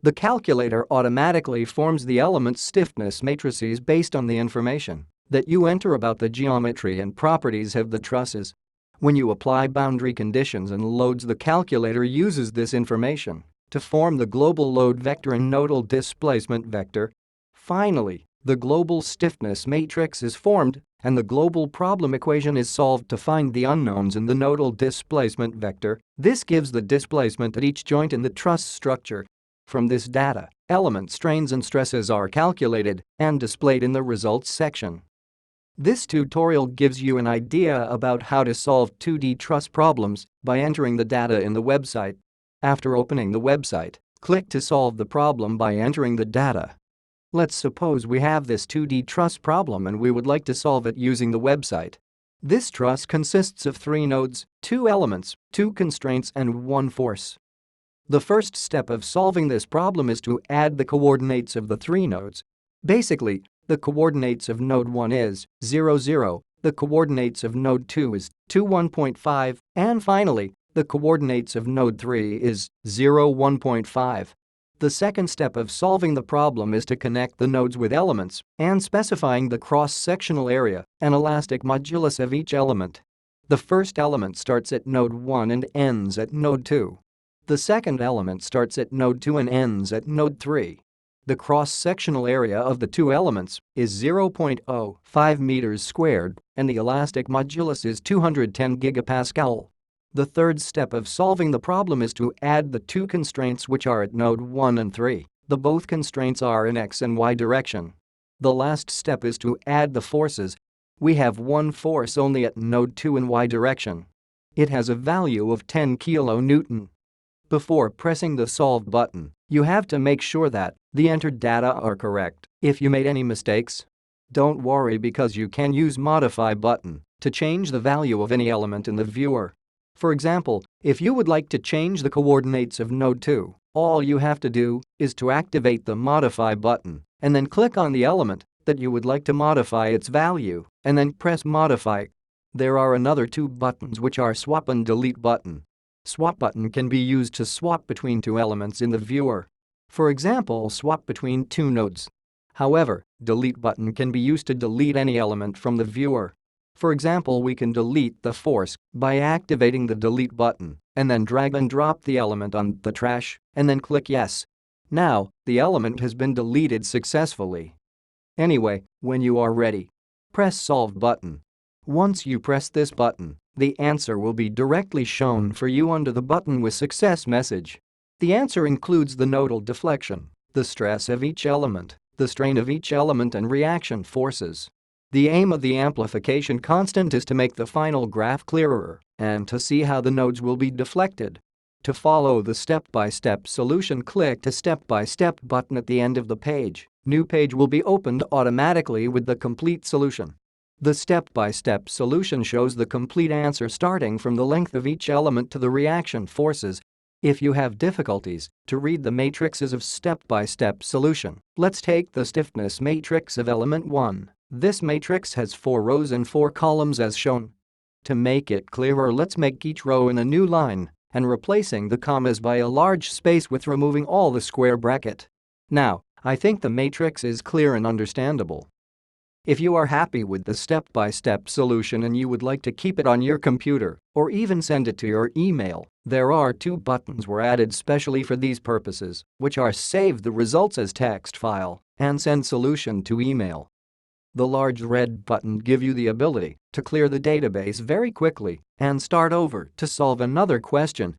The calculator automatically forms the element stiffness matrices based on the information that you enter about the geometry and properties of the trusses. When you apply boundary conditions and loads, the calculator uses this information to form the global load vector and nodal displacement vector. Finally, the global stiffness matrix is formed and the global problem equation is solved to find the unknowns in the nodal displacement vector. This gives the displacement at each joint in the truss structure. From this data, element strains and stresses are calculated and displayed in the results section. This tutorial gives you an idea about how to solve 2D truss problems by entering the data in the website. After opening the website, click to solve the problem by entering the data. Let's suppose we have this 2D truss problem and we would like to solve it using the website. This truss consists of 3 nodes, 2 elements, 2 constraints and 1 force. The first step of solving this problem is to add the coordinates of the 3 nodes. Basically, the coordinates of node 1 is 0, 0, the coordinates of node 2 is 2, 1.5, and finally, the coordinates of node 3 is 0, 1.5. The second step of solving the problem is to connect the nodes with elements and specifying the cross-sectional area and elastic modulus of each element. The first element starts at node 1 and ends at node 2. The second element starts at node 2 and ends at node 3. The cross-sectional area of the 2 elements is 0.05 meters squared and the elastic modulus is 210 gigapascal. The third step of solving the problem is to add the 2 constraints which are at node 1 and 3. Both constraints are in x and y direction. The last step is to add the forces. We have one force only at node 2 in y direction. It has a value of 10 kilonewton. Before pressing the Solve button, you have to make sure that the entered data are correct. If you made any mistakes, don't worry because you can use Modify button to change the value of any element in the viewer. For example, if you would like to change the coordinates of node 2, all you have to do is to activate the Modify button and then click on the element that you would like to modify its value and then press Modify. There are another 2 buttons which are Swap and Delete button. Swap button can be used to swap between 2 elements in the viewer. For example, swap between 2 nodes. However, Delete button can be used to delete any element from the viewer. For example, we can delete the force by activating the Delete button and then drag and drop the element on the trash and then click Yes. Now, the element has been deleted successfully. Anyway, when you are ready, press Solve button. Once you press this button, the answer will be directly shown for you under the button with success message. The answer includes the nodal deflection, the stress of each element, the strain of each element and reaction forces. The aim of the amplification constant is to make the final graph clearer and to see how the nodes will be deflected. To follow the step-by-step solution, click the step-by-step button at the end of the page. New page will be opened automatically with the complete solution. The step-by-step solution shows the complete answer starting from the length of each element to the reaction forces. If you have difficulties to read the matrices of step-by-step solution, let's take the stiffness matrix of element 1. This matrix has 4 rows and 4 columns as shown. To make it clearer, let's make each row in a new line and replacing the commas by a large space with removing all the square bracket. Now, I think the matrix is clear and understandable. If you are happy with the step-by-step solution and you would like to keep it on your computer or even send it to your email, there are 2 buttons were added specially for these purposes, which are Save the results as text file and Send solution to email. The large red button give you the ability to clear the database very quickly and start over to solve another question